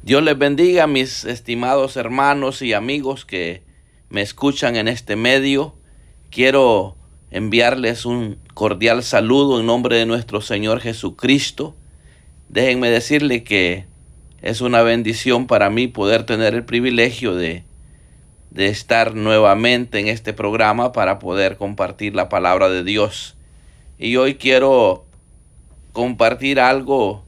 Dios les bendiga, mis estimados hermanos y amigos que me escuchan en este medio. Quiero enviarles un cordial saludo en nombre de nuestro Señor Jesucristo. Déjenme decirle que es una bendición para mí poder tener el privilegio de estar nuevamente en este programa para poder compartir la palabra de Dios. Y hoy quiero compartir algo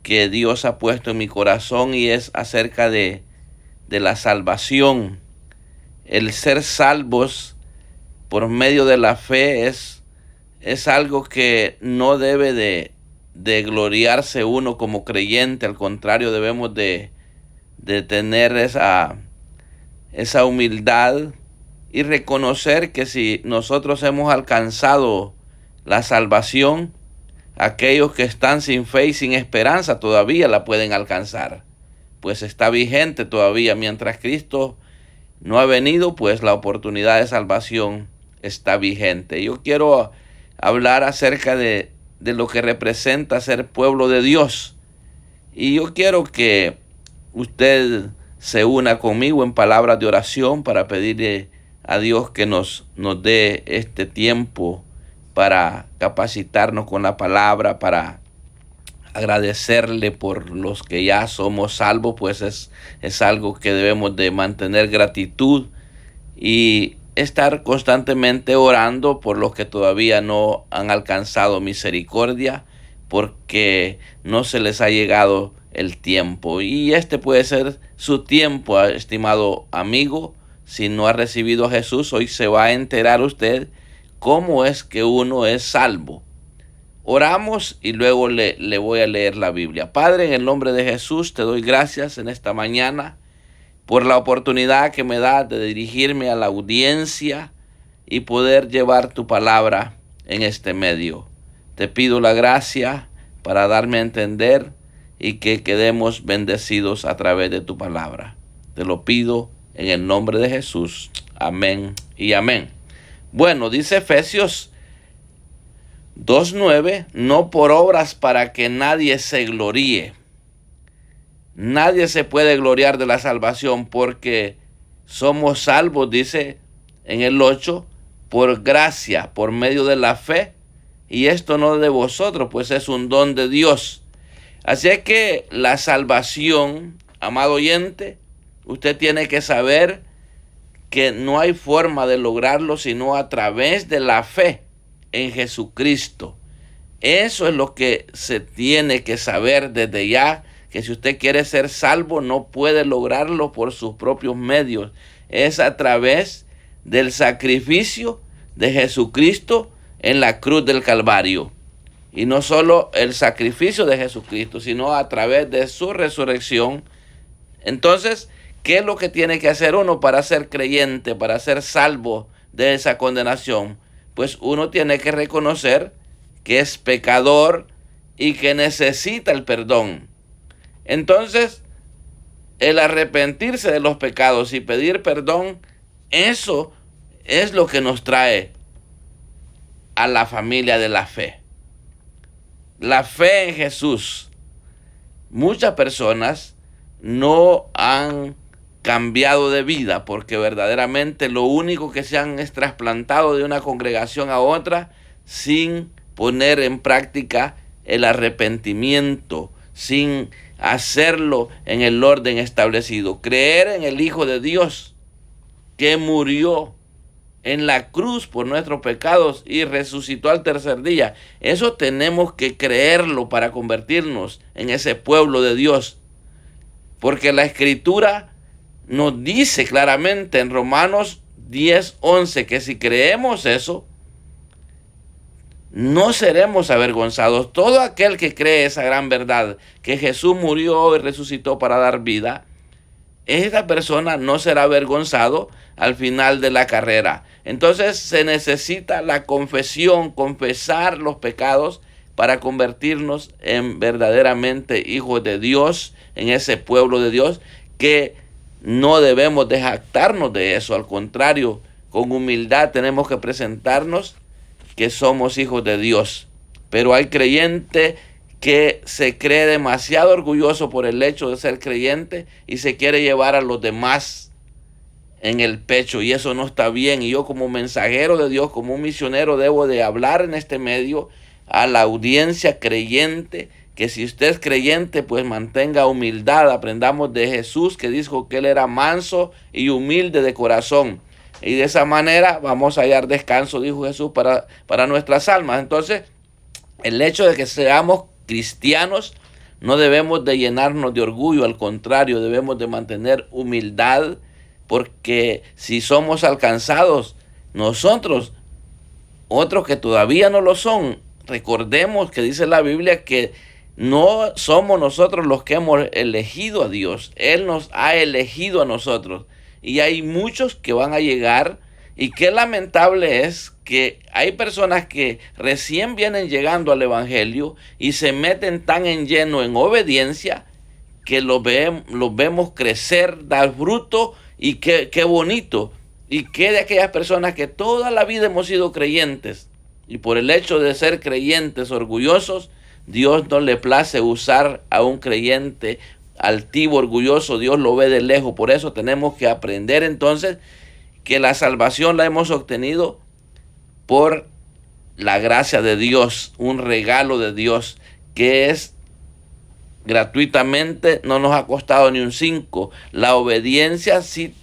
que Dios ha puesto en mi corazón y es acerca de la salvación. El ser salvos por medio de la fe es algo que no debe de gloriarse uno como creyente. Al contrario, debemos de tener esa humildad y reconocer que si nosotros hemos alcanzado la salvación, aquellos que están sin fe y sin esperanza todavía la pueden alcanzar, pues está vigente todavía. Mientras Cristo no ha venido, pues la oportunidad de salvación está vigente. Yo quiero hablar acerca de lo que representa ser pueblo de Dios. Y yo quiero que usted se una conmigo en palabras de oración para pedirle a Dios que nos dé este tiempo para capacitarnos con la palabra, para agradecerle por los que ya somos salvos, pues es algo que debemos de mantener gratitud y estar constantemente orando por los que todavía no han alcanzado misericordia, porque no se les ha llegado el tiempo. Y este puede ser su tiempo, estimado amigo. Si no ha recibido a Jesús, hoy se va a enterar usted cómo es que uno es salvo. Oramos y luego le voy a leer la Biblia. Padre, en el nombre de Jesús, te doy gracias en esta mañana por la oportunidad que me da de dirigirme a la audiencia y poder llevar tu palabra en este medio. Te pido la gracia para darme a entender y que quedemos bendecidos a través de tu palabra. Te lo pido en el nombre de Jesús. Amén y amén. Bueno, dice Efesios 2:9, no por obras para que nadie se gloríe. Nadie se puede gloriar de la salvación porque somos salvos, dice en el 8, por gracia, por medio de la fe. Y esto no de vosotros, pues es un don de Dios. Así es que la salvación, amado oyente, usted tiene que saber que no hay forma de lograrlo sino a través de la fe en Jesucristo. Eso es lo que se tiene que saber desde ya, que si usted quiere ser salvo no puede lograrlo por sus propios medios. Es a través del sacrificio de Jesucristo en la cruz del Calvario. Y no solo el sacrificio de Jesucristo, sino a través de su resurrección. Entonces, ¿qué es lo que tiene que hacer uno para ser creyente, para ser salvo de esa condenación? Pues uno tiene que reconocer que es pecador y que necesita el perdón. Entonces, el arrepentirse de los pecados y pedir perdón, eso es lo que nos trae a la familia de la fe. La fe en Jesús. Muchas personas no han cambiado de vida porque verdaderamente lo único que se han es trasplantado de una congregación a otra sin poner en práctica el arrepentimiento, sin hacerlo en el orden establecido. Creer en el Hijo de Dios que murió en la cruz por nuestros pecados y resucitó al tercer día. Eso tenemos que creerlo para convertirnos en ese pueblo de Dios. Porque la Escritura nos dice claramente en Romanos 10:11 que si creemos eso, no seremos avergonzados. Todo aquel que cree esa gran verdad, que Jesús murió y resucitó para dar vida, esta persona no será avergonzado al final de la carrera. Entonces se necesita la confesión, confesar los pecados para convertirnos en verdaderamente hijos de Dios, en ese pueblo de Dios, que no debemos de jactarnos de eso. Al contrario, con humildad tenemos que presentarnos que somos hijos de Dios. Pero hay creyentes que se cree demasiado orgulloso por el hecho de ser creyente y se quiere llevar a los demás en el pecho, y eso no está bien. Y yo, como mensajero de Dios, como un misionero, debo de hablar en este medio a la audiencia creyente, que si usted es creyente, pues mantenga humildad. Aprendamos de Jesús, que dijo que él era manso y humilde de corazón, y de esa manera vamos a hallar descanso, dijo Jesús, para nuestras almas. Entonces, el hecho de que seamos cristianos, no debemos de llenarnos de orgullo, al contrario, debemos de mantener humildad, porque si somos alcanzados nosotros, otros que todavía no lo son, recordemos que dice la Biblia que no somos nosotros los que hemos elegido a Dios, Él nos ha elegido a nosotros, y hay muchos que van a llegar. Y qué lamentable es que hay personas que recién vienen llegando al Evangelio y se meten tan en lleno en obediencia que los vemos crecer, dar fruto, y qué bonito. Y qué de aquellas personas que toda la vida hemos sido creyentes y por el hecho de ser creyentes orgullosos, Dios no le place usar a un creyente altivo, orgulloso. Dios lo ve de lejos. Por eso tenemos que aprender entonces que la salvación la hemos obtenido por la gracia de Dios, un regalo de Dios que es gratuitamente, no nos ha costado ni un 5. La obediencia sí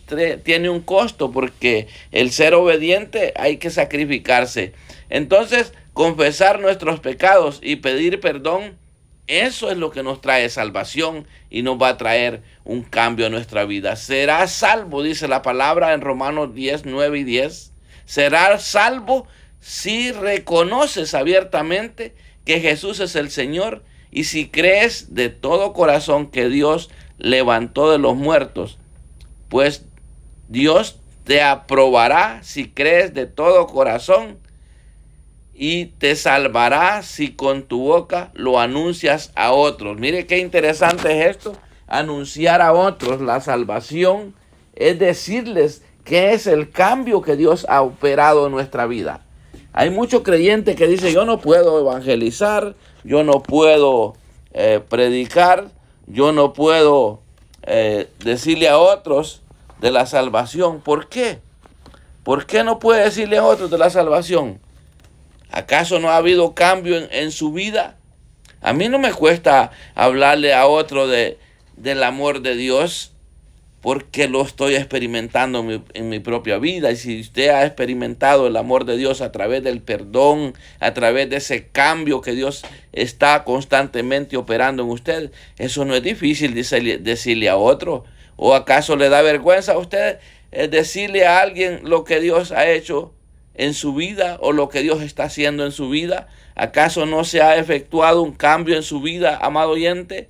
tiene un costo, porque el ser obediente hay que sacrificarse. Entonces, confesar nuestros pecados y pedir perdón, eso es lo que nos trae salvación y nos va a traer un cambio a nuestra vida. Serás salvo, dice la palabra en Romanos 10, 9 y 10. Serás salvo si reconoces abiertamente que Jesús es el Señor y si crees de todo corazón que Dios levantó de los muertos. Pues Dios te aprobará si crees de todo corazón, y te salvará si con tu boca lo anuncias a otros. Mire qué interesante es esto, anunciar a otros la salvación, es decirles qué es el cambio que Dios ha operado en nuestra vida. Hay muchos creyentes que dicen: yo no puedo evangelizar, yo no puedo predicar, yo no puedo decirle a otros de la salvación. ¿Por qué? ¿Por qué no puede decirle a otros de la salvación? ¿Acaso no ha habido cambio en su vida? A mí no me cuesta hablarle a otro del amor de Dios, porque lo estoy experimentando en mi propia vida. Y si usted ha experimentado el amor de Dios a través del perdón, a través de ese cambio que Dios está constantemente operando en usted, eso no es difícil decirle a otro. ¿O acaso le da vergüenza a usted decirle a alguien lo que Dios ha hecho en su vida o lo que Dios está haciendo en su vida? ¿Acaso no se ha efectuado un cambio en su vida, amado oyente?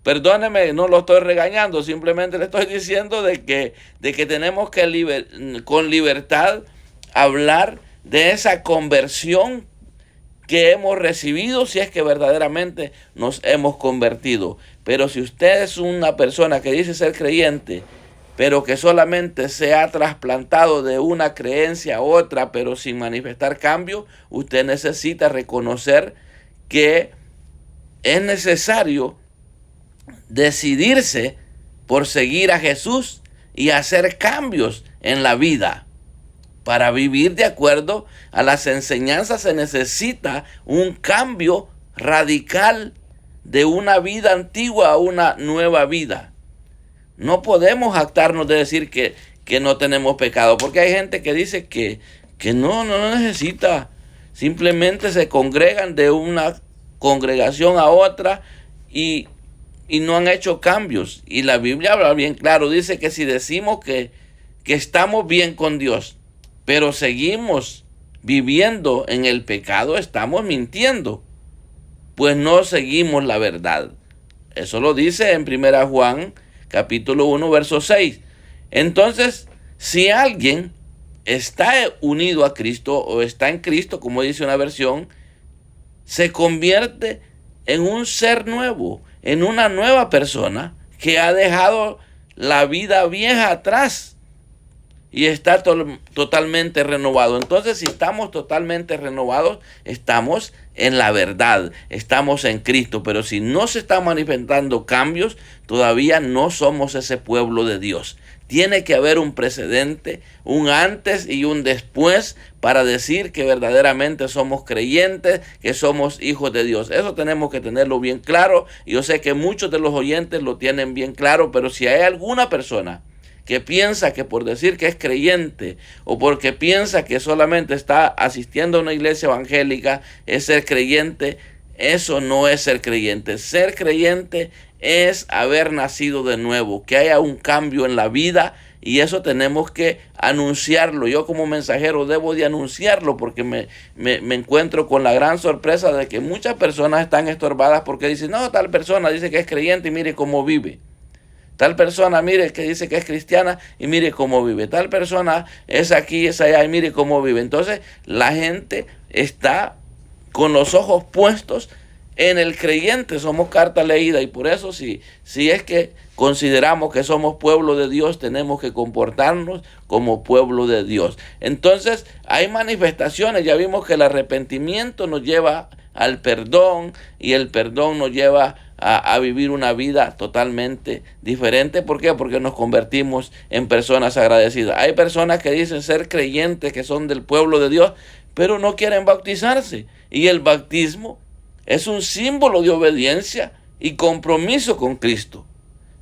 Perdóneme, no lo estoy regañando, simplemente le estoy diciendo de que tenemos que con libertad hablar de esa conversión que hemos recibido, si es que verdaderamente nos hemos convertido. Pero si usted es una persona que dice ser creyente, pero que solamente se ha trasplantado de una creencia a otra, pero sin manifestar cambio, usted necesita reconocer que es necesario decidirse por seguir a Jesús y hacer cambios en la vida. Para vivir de acuerdo a las enseñanzas se necesita un cambio radical de una vida antigua a una nueva vida. No podemos jactarnos de decir que no tenemos pecado, porque hay gente que dice que no necesita. Simplemente se congregan de una congregación a otra y no han hecho cambios. Y la Biblia habla bien claro, dice que si decimos que estamos bien con Dios, pero seguimos viviendo en el pecado, estamos mintiendo, pues no seguimos la verdad. Eso lo dice en 1 Juan capítulo 1, verso 6. Entonces, si alguien está unido a Cristo o está en Cristo, como dice una versión, se convierte en un ser nuevo, en una nueva persona que ha dejado la vida vieja atrás. y está totalmente renovado. Entonces, si estamos totalmente renovados, estamos en la verdad, estamos en Cristo. Pero si no se están manifestando cambios, todavía no somos ese pueblo de Dios. Tiene que haber un precedente, un antes y un después para decir que verdaderamente somos creyentes, que somos hijos de Dios. Eso tenemos que tenerlo bien claro. Yo sé que muchos de los oyentes lo tienen bien claro, pero si hay alguna persona que piensa que por decir que es creyente o porque piensa que solamente está asistiendo a una iglesia evangélica es ser creyente, eso no es ser creyente. Ser creyente es haber nacido de nuevo, que haya un cambio en la vida, y eso tenemos que anunciarlo. Yo como mensajero debo de anunciarlo porque me encuentro con la gran sorpresa de que muchas personas están estorbadas porque dicen, no, tal persona dice que es creyente y mire cómo vive. Tal persona, mire, que dice que es cristiana y mire cómo vive. Tal persona es aquí, es allá y mire cómo vive. Entonces la gente está con los ojos puestos en el creyente. Somos carta leída, y por eso si es que consideramos que somos pueblo de Dios, tenemos que comportarnos como pueblo de Dios. Entonces hay manifestaciones. Ya vimos que el arrepentimiento nos lleva al perdón, y el perdón nos lleva a vivir una vida totalmente diferente. ¿Por qué? Porque nos convertimos en personas agradecidas. Hay personas que dicen ser creyentes, que son del pueblo de Dios, pero no quieren bautizarse. Y el bautismo es un símbolo de obediencia y compromiso con Cristo.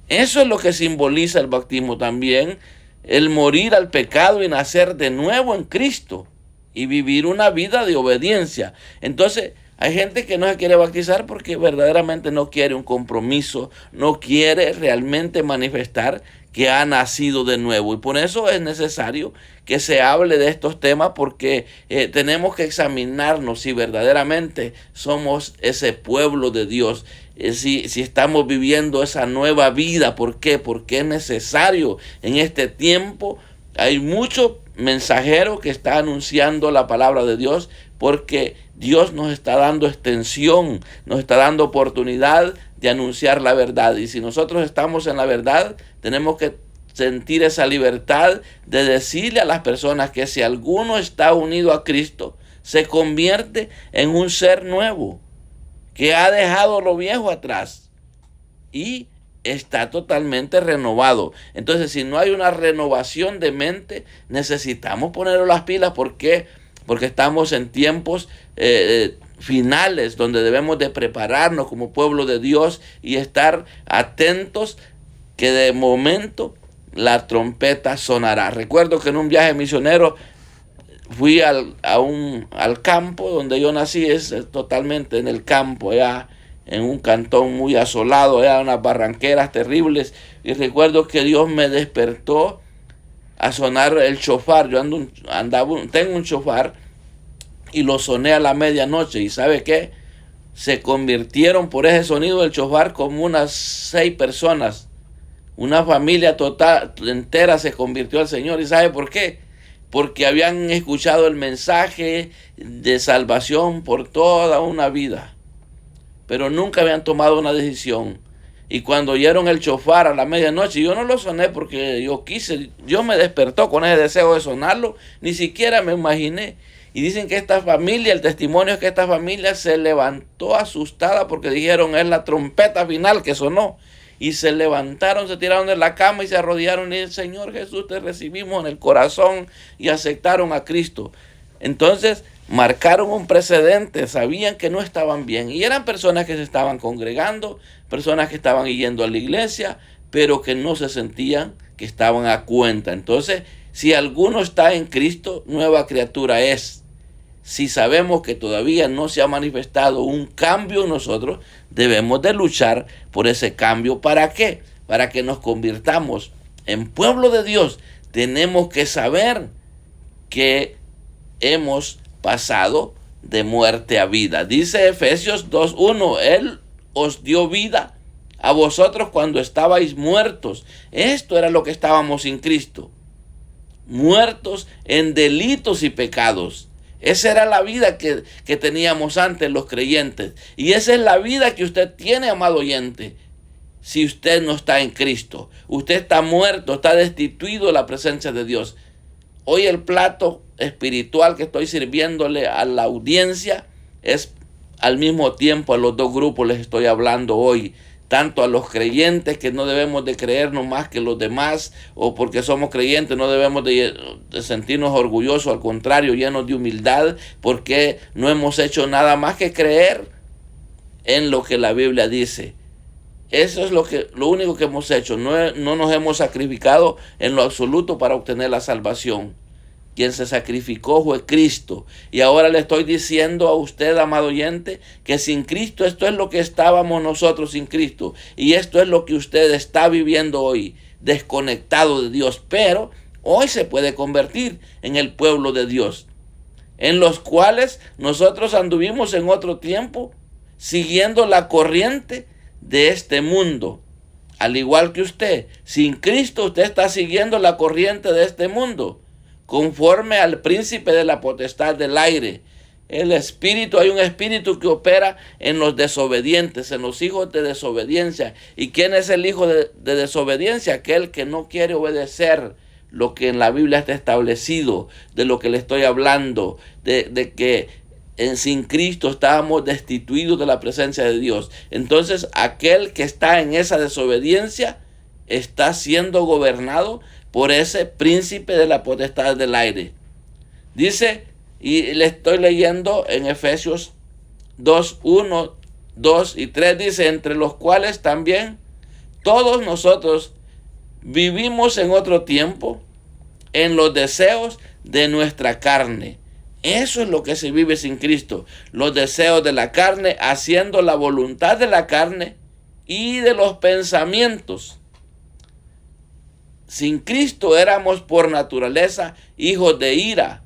Eso es lo que simboliza el bautismo también, el morir al pecado y nacer de nuevo en Cristo y vivir una vida de obediencia. Entonces, hay gente que no se quiere bautizar porque verdaderamente no quiere un compromiso, no quiere realmente manifestar que ha nacido de nuevo. Y por eso es necesario que se hable de estos temas, porque tenemos que examinarnos si verdaderamente somos ese pueblo de Dios, si estamos viviendo esa nueva vida. ¿Por qué? Porque es necesario en este tiempo. Hay muchos mensajeros que están anunciando la palabra de Dios, porque Dios nos está dando extensión, nos está dando oportunidad de anunciar la verdad. Y si nosotros estamos en la verdad, tenemos que sentir esa libertad de decirle a las personas que si alguno está unido a Cristo, se convierte en un ser nuevo, que ha dejado lo viejo atrás y está totalmente renovado. Entonces, si no hay una renovación de mente, necesitamos ponerlo las pilas. ¿Por qué? Porque estamos en tiempos finales, donde debemos de prepararnos como pueblo de Dios y estar atentos, que de momento la trompeta sonará. Recuerdo que en un viaje misionero fui al campo donde yo nací, es totalmente en el campo, allá en un cantón muy asolado, allá unas barranqueras terribles, y recuerdo que Dios me despertó a sonar el shofar. Yo tengo un shofar y lo soné a la medianoche, y ¿sabe qué? Se convirtieron por ese sonido del shofar como unas 6 personas. Una familia total entera se convirtió al Señor. ¿Y sabe por qué? Porque habían escuchado el mensaje de salvación por toda una vida, pero nunca habían tomado una decisión. Y cuando oyeron el shofar a la medianoche, yo no lo soné porque yo quise, Dios me despertó con ese deseo de sonarlo, ni siquiera me imaginé. Y dicen que esta familia, el testimonio es que esta familia se levantó asustada porque dijeron, es la trompeta final que sonó. Y se levantaron, se tiraron de la cama y se arrodillaron y dijeron, Señor Jesús, te recibimos en el corazón, y aceptaron a Cristo. Entonces marcaron un precedente, sabían que no estaban bien, y eran personas que se estaban congregando, personas que estaban yendo a la iglesia, pero que no se sentían que estaban a cuenta. Entonces, si alguno está en Cristo, nueva criatura es. Si sabemos que todavía no se ha manifestado un cambio en nosotros, debemos de luchar por ese cambio. ¿Para qué? Para que nos convirtamos en pueblo de Dios. Tenemos que saber que hemos pasado de muerte a vida. Dice Efesios 2:1, Él os dio vida a vosotros cuando estabais muertos. Esto era lo que estábamos sin Cristo, muertos en delitos y pecados. Esa era la vida que teníamos antes los creyentes. Y esa es la vida que usted tiene, amado oyente. Si usted no está en Cristo, usted está muerto, está destituido de la presencia de Dios. hoy el plato espiritual que estoy sirviéndole a la audiencia es al mismo tiempo a los dos grupos les estoy hablando hoy. Tanto a los creyentes, que no debemos de creernos más que los demás, o porque somos creyentes no debemos de sentirnos orgullosos, al contrario, llenos de humildad, porque no hemos hecho nada más que creer en lo que la Biblia dice. Eso es lo único que hemos hecho. No nos hemos sacrificado en lo absoluto para obtener la salvación. Quien se sacrificó fue Cristo. Y ahora le estoy diciendo a usted, amado oyente, que sin Cristo esto es lo que estábamos nosotros sin Cristo. Y esto es lo que usted está viviendo hoy, desconectado de Dios. Pero hoy se puede convertir en el pueblo de Dios, en los cuales nosotros anduvimos en otro tiempo, siguiendo la corriente de este mundo. Al igual que usted, sin Cristo usted está siguiendo la corriente de este mundo, conforme al príncipe de la potestad del aire. El espíritu, hay un espíritu que opera en los desobedientes, en los hijos de desobediencia. ¿Y quién es el hijo de desobediencia? Aquel que no quiere obedecer lo que en la Biblia está establecido, de lo que le estoy hablando, de que sin Cristo estábamos destituidos de la presencia de Dios. Entonces, aquel que está en esa desobediencia está siendo gobernado por ese príncipe de la potestad del aire. Dice, y le estoy leyendo en Efesios 2, 1, 2 y 3, dice, entre los cuales también todos nosotros vivimos en otro tiempo en los deseos de nuestra carne. Eso es lo que se vive sin Cristo, los deseos de la carne, haciendo la voluntad de la carne y de los pensamientos. Sin Cristo éramos por naturaleza hijos de ira.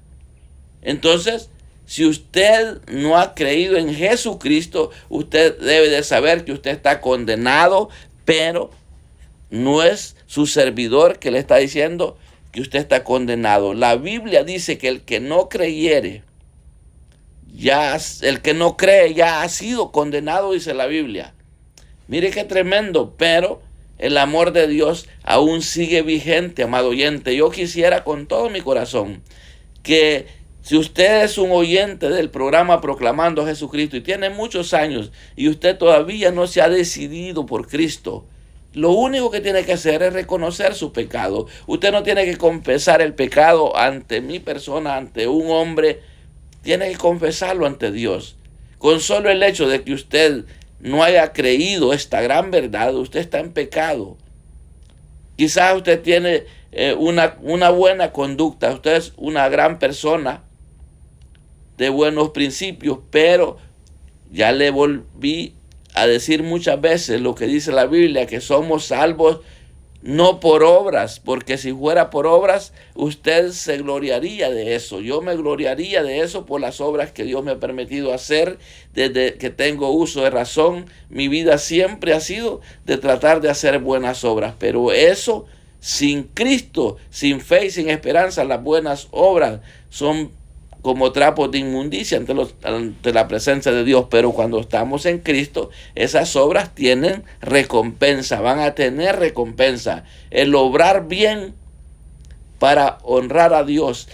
Entonces, si usted no ha creído en Jesucristo, usted debe de saber que usted está condenado, pero no es su servidor que le está diciendo que usted está condenado. La Biblia dice que el que no creyere, el que no cree ya ha sido condenado, dice la Biblia. Mire qué tremendo, pero el amor de Dios aún sigue vigente, amado oyente. Yo quisiera con todo mi corazón que si usted es un oyente del programa Proclamando a Jesucristo y tiene muchos años y usted todavía no se ha decidido por Cristo, lo único que tiene que hacer es reconocer su pecado. Usted no tiene que confesar el pecado ante mi persona, ante un hombre. Tiene que confesarlo ante Dios. Con solo el hecho de que usted no haya creído esta gran verdad, usted está en pecado. Quizás usted tiene una buena conducta, usted es una gran persona de buenos principios, pero ya le volví a decir muchas veces lo que dice la Biblia, que somos salvos no por obras, porque si fuera por obras, usted se gloriaría de eso. Yo me gloriaría de eso por las obras que Dios me ha permitido hacer desde que tengo uso de razón. Mi vida siempre ha sido de tratar de hacer buenas obras, pero eso sin Cristo, sin fe y sin esperanza, las buenas obras son como trapos de inmundicia ante la presencia de Dios. Pero cuando estamos en Cristo, esas obras tienen recompensa, van a tener recompensa. El obrar bien para honrar a Dios,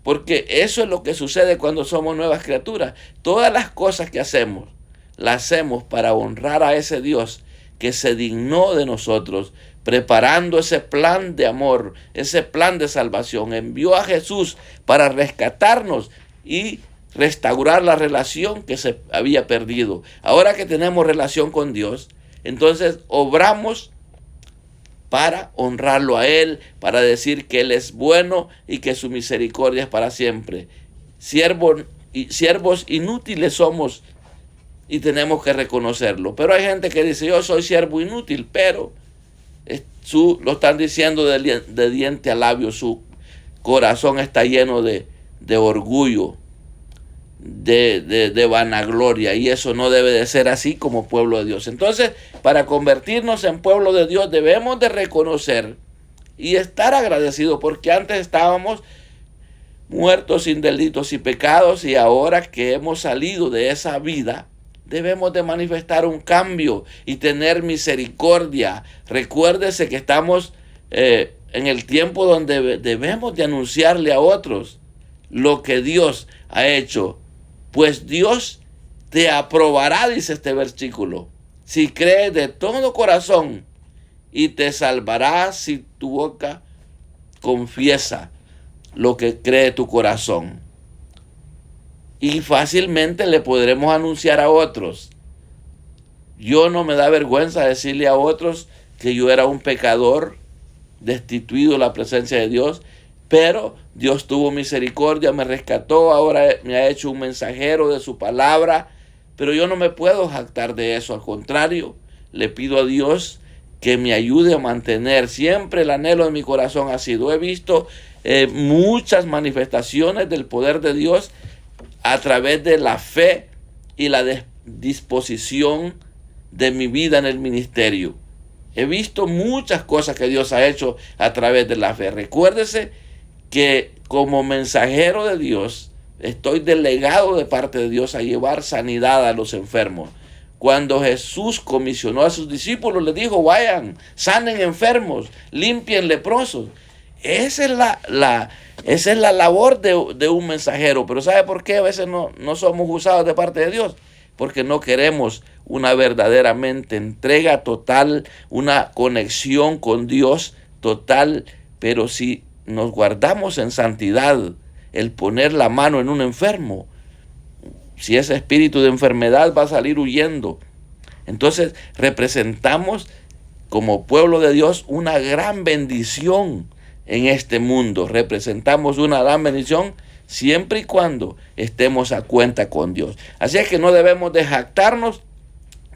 porque eso es lo que sucede cuando somos nuevas criaturas. Todas las cosas que hacemos, las hacemos para honrar a ese Dios que se dignó de nosotros, preparando ese plan de amor, ese plan de salvación. Envió a Jesús para rescatarnos y restaurar la relación que se había perdido. Ahora que tenemos relación con Dios, entonces obramos para honrarlo a Él, para decir que Él es bueno y que su misericordia es para siempre. Siervos inútiles somos y tenemos que reconocerlo. Pero hay gente que dice, yo soy siervo inútil, pero lo están diciendo de diente a labio. Su corazón está lleno de orgullo, de vanagloria, y eso no debe de ser así como pueblo de Dios. Entonces, para convertirnos en pueblo de Dios debemos de reconocer y estar agradecidos, porque antes estábamos muertos sin delitos y pecados, y ahora que hemos salido de esa vida, debemos de manifestar un cambio y tener misericordia. Recuérdese que estamos en el tiempo donde debemos de anunciarle a otros lo que Dios ha hecho, pues Dios te aprobará, dice este versículo, si crees de todo corazón, y te salvará si tu boca confiesa lo que cree tu corazón. Y fácilmente le podremos anunciar a otros. Yo no me da vergüenza decirle a otros que yo era un pecador, destituido de la presencia de Dios, pero Dios tuvo misericordia, me rescató, ahora me ha hecho un mensajero de su palabra, pero yo no me puedo jactar de eso, al contrario, le pido a Dios que me ayude a mantener. Siempre el anhelo de mi corazón ha sido, he visto muchas manifestaciones del poder de Dios a través de la fe y la disposición de mi vida en el ministerio. He visto muchas cosas que Dios ha hecho a través de la fe. Recuérdese que como mensajero de Dios, estoy delegado de parte de Dios a llevar sanidad a los enfermos. Cuando Jesús comisionó a sus discípulos, les dijo, vayan, sanen enfermos, limpien leprosos. Esa es la labor de un mensajero. Pero ¿sabe por qué a veces no somos usados de parte de Dios? Porque no queremos una verdaderamente entrega total, una conexión con Dios total. Pero si nos guardamos en santidad, el poner la mano en un enfermo, si ese espíritu de enfermedad va a salir huyendo. Entonces representamos como pueblo de Dios una gran bendición en este mundo. Representamos una gran bendición siempre y cuando estemos a cuenta con Dios. Así es que no debemos de jactarnos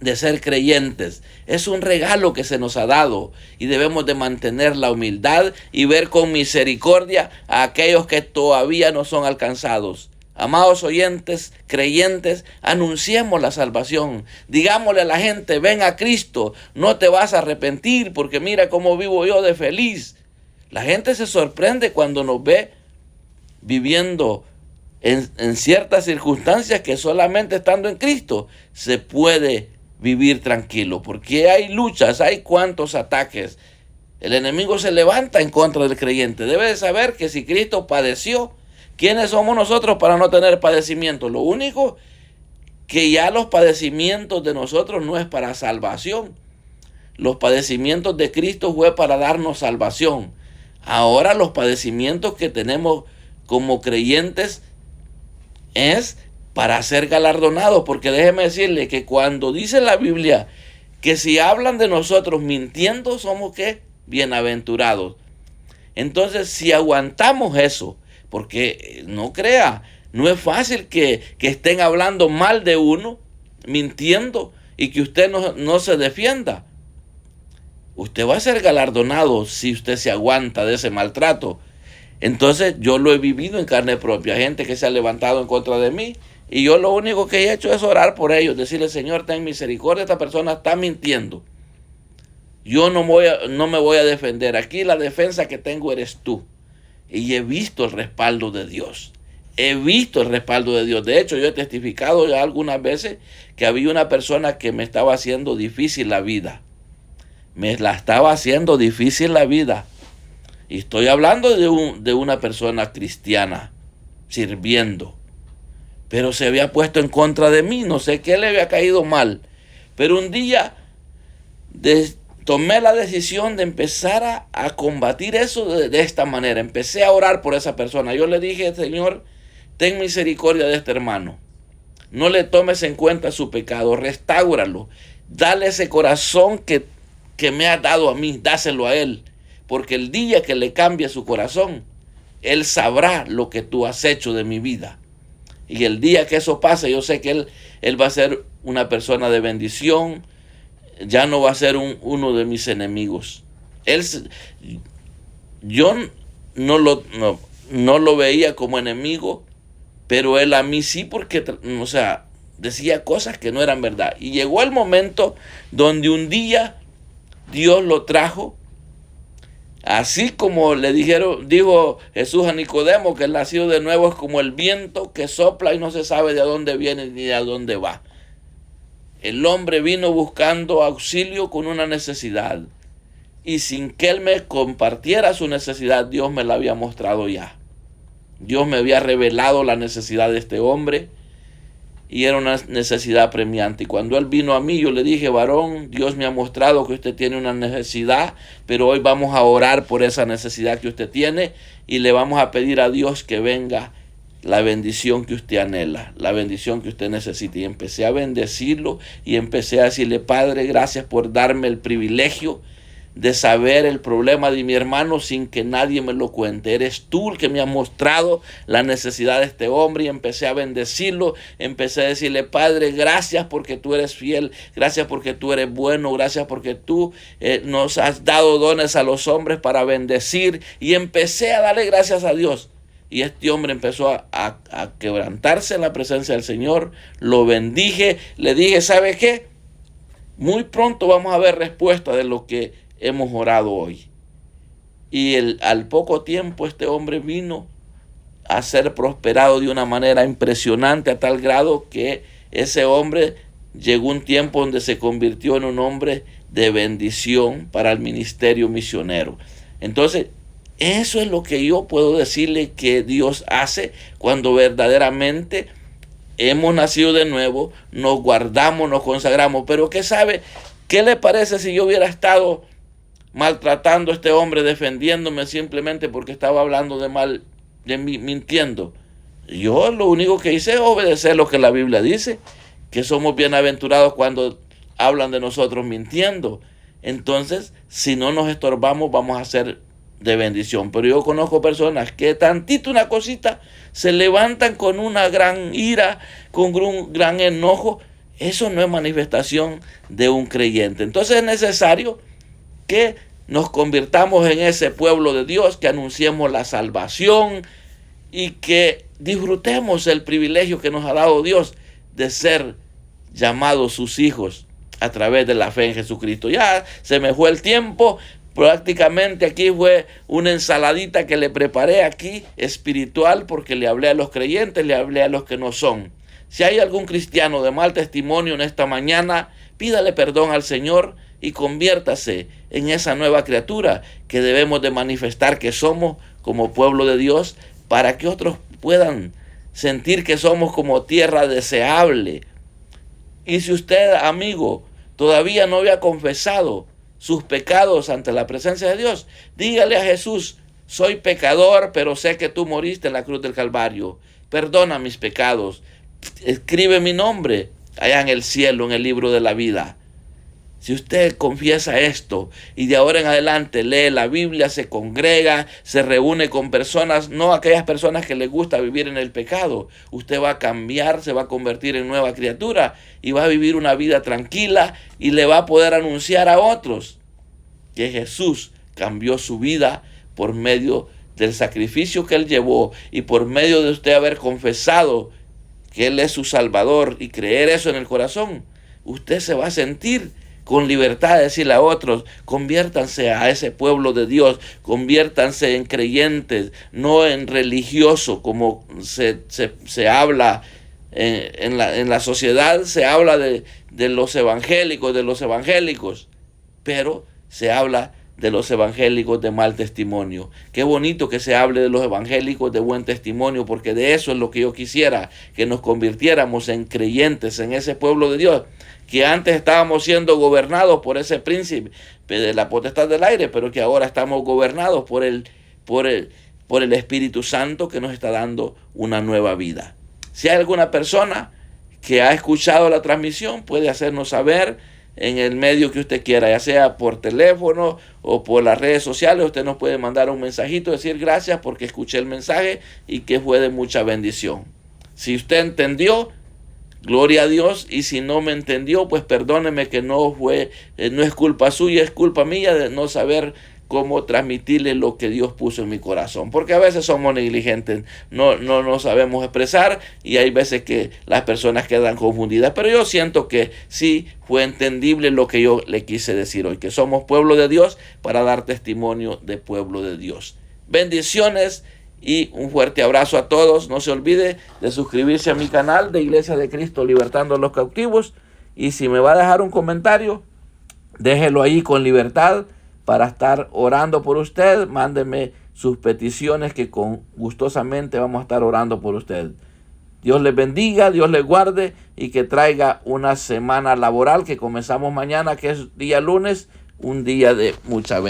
de ser creyentes. Es un regalo que se nos ha dado y debemos de mantener la humildad y ver con misericordia a aquellos que todavía no son alcanzados. Amados oyentes, creyentes, anunciemos la salvación. Digámosle a la gente, ven a Cristo, no te vas a arrepentir porque mira cómo vivo yo de feliz. La gente se sorprende cuando nos ve viviendo en ciertas circunstancias que solamente estando en Cristo se puede vivir tranquilo, porque hay luchas, hay cuantos ataques. El enemigo se levanta en contra del creyente. Debe de saber que si Cristo padeció, ¿quiénes somos nosotros para no tener padecimiento? Lo único que ya los padecimientos de nosotros no es para salvación. Los padecimientos de Cristo fue para darnos salvación. Ahora los padecimientos que tenemos como creyentes es para ser galardonados, porque déjeme decirle que cuando dice la Biblia que si hablan de nosotros mintiendo, somos ¿qué? Bienaventurados. Entonces, si aguantamos eso, porque no crea, no es fácil que estén hablando mal de uno, mintiendo, y que usted no se defienda. Usted va a ser galardonado si usted se aguanta de ese maltrato. Entonces yo lo he vivido en carne propia, gente que se ha levantado en contra de mí, y yo lo único que he hecho es orar por ellos, decirle, Señor, ten misericordia, esta persona está mintiendo. Yo no me voy a defender, aquí la defensa que tengo eres tú. Y he visto el respaldo de Dios. He visto el respaldo de Dios. De hecho, yo he testificado ya algunas veces que había una persona que me estaba haciendo difícil la vida. Me la estaba haciendo difícil la vida. Y estoy hablando de una persona cristiana, sirviendo. Pero se había puesto en contra de mí. No sé qué le había caído mal. Pero un día tomé la decisión de empezar a combatir eso de esta manera. Empecé a orar por esa persona. Yo le dije, Señor, ten misericordia de este hermano. No le tomes en cuenta su pecado. Restáuralo. Dale ese corazón que me ha dado a mí. Dáselo a él. Porque el día que le cambie su corazón, él sabrá lo que tú has hecho de mi vida. Y el día que eso pase, yo sé que él va a ser una persona de bendición. Ya no va a ser uno de mis enemigos. Yo no lo veía como enemigo, pero él a mí sí, porque, decía cosas que no eran verdad. Y llegó el momento donde un día Dios lo trajo, así como dijo Jesús a Nicodemo, que el nacido de nuevo es como el viento que sopla y no se sabe de dónde viene ni de dónde va. El hombre vino buscando auxilio con una necesidad. y sin que él me compartiera su necesidad, Dios me la había mostrado ya. Dios me había revelado la necesidad de este hombre y era una necesidad premiante. Y cuando él vino a mí, yo le dije: varón, Dios me ha mostrado que usted tiene una necesidad, pero hoy vamos a orar por esa necesidad que usted tiene y le vamos a pedir a Dios que venga la bendición que usted anhela, la bendición que usted necesita. Y empecé a bendecirlo y empecé a decirle: Padre, gracias por darme el privilegio de saber el problema de mi hermano sin que nadie me lo cuente. Eres tú el que me has mostrado la necesidad de este hombre. Y empecé a bendecirlo, empecé a decirle: Padre, gracias porque tú eres fiel, gracias porque tú eres bueno, gracias porque tú nos has dado dones a los hombres para bendecir. Y empecé a darle gracias a Dios. Y este hombre empezó a quebrantarse en la presencia del Señor. Lo bendije, le dije: ¿sabe qué? Muy pronto vamos a ver respuesta de lo que hemos orado hoy. Y al poco tiempo este hombre vino a ser prosperado de una manera impresionante, a tal grado que ese hombre llegó un tiempo donde se convirtió en un hombre de bendición para el ministerio misionero. Entonces, eso es lo que yo puedo decirle que Dios hace cuando verdaderamente hemos nacido de nuevo, nos guardamos, nos consagramos. Pero ¿qué sabe? ¿Qué le parece si yo hubiera estado maltratando a este hombre, defendiéndome simplemente porque estaba hablando de mí, mintiendo? Yo lo único que hice es obedecer lo que la Biblia dice, que somos bienaventurados cuando hablan de nosotros mintiendo. Entonces, si no nos estorbamos, vamos a ser de bendición. Pero yo conozco personas que tantito una cosita se levantan con una gran ira, con un gran enojo. Eso no es manifestación de un creyente. Entonces es necesario que nos convirtamos en ese pueblo de Dios, que anunciemos la salvación y que disfrutemos el privilegio que nos ha dado Dios de ser llamados sus hijos a través de la fe en Jesucristo. Ya se me fue el tiempo. Prácticamente aquí fue una ensaladita que le preparé aquí, espiritual, porque le hablé a los creyentes, le hablé a los que no son. Si hay algún cristiano de mal testimonio en esta mañana, pídale perdón al Señor y conviértase en esa nueva criatura que debemos de manifestar que somos como pueblo de Dios, para que otros puedan sentir que somos como tierra deseable. Y si usted, amigo, todavía no había confesado sus pecados ante la presencia de Dios, dígale a Jesús: soy pecador, pero sé que tú moriste en la cruz del Calvario. Perdona mis pecados. Escribe mi nombre allá en el cielo, en el libro de la vida. Si usted confiesa esto y de ahora en adelante lee la Biblia, se congrega, se reúne con personas, no aquellas personas que les gusta vivir en el pecado, usted va a cambiar, se va a convertir en nueva criatura y va a vivir una vida tranquila y le va a poder anunciar a otros que Jesús cambió su vida por medio del sacrificio que Él llevó y por medio de usted haber confesado que Él es su Salvador y creer eso en el corazón. Usted se va a sentir con libertad de decirle a otros: conviértanse a ese pueblo de Dios, conviértanse en creyentes, no en religiosos, como se habla en la sociedad. Se habla de los evangélicos, pero se habla de los evangélicos de mal testimonio. Qué bonito que se hable de los evangélicos de buen testimonio, porque de eso es lo que yo quisiera, que nos convirtiéramos en creyentes, en ese pueblo de Dios, que antes estábamos siendo gobernados por ese príncipe de la potestad del aire, pero que ahora estamos gobernados por el Espíritu Santo, que nos está dando una nueva vida. Si hay alguna persona que ha escuchado la transmisión, puede hacernos saber en el medio que usted quiera, ya sea por teléfono o por las redes sociales. Usted nos puede mandar un mensajito, decir: gracias porque escuché el mensaje y que fue de mucha bendición. Si usted entendió, gloria a Dios, y si no me entendió, pues perdóneme, que no es culpa suya, es culpa mía de no saber cómo transmitirle lo que Dios puso en mi corazón, porque a veces somos negligentes, no sabemos expresar, y hay veces que las personas quedan confundidas. Pero yo siento que sí fue entendible lo que yo le quise decir hoy, que somos pueblo de Dios para dar testimonio de pueblo de Dios. Bendiciones y un fuerte abrazo a todos. No se olvide de suscribirse a mi canal de Iglesia de Cristo Libertando a los Cautivos, y si me va a dejar un comentario, déjelo ahí con libertad, para estar orando por usted. Mándeme sus peticiones que gustosamente vamos a estar orando por usted. Dios les bendiga, Dios les guarde y que traiga una semana laboral que comenzamos mañana, que es día lunes, un día de mucha bendición.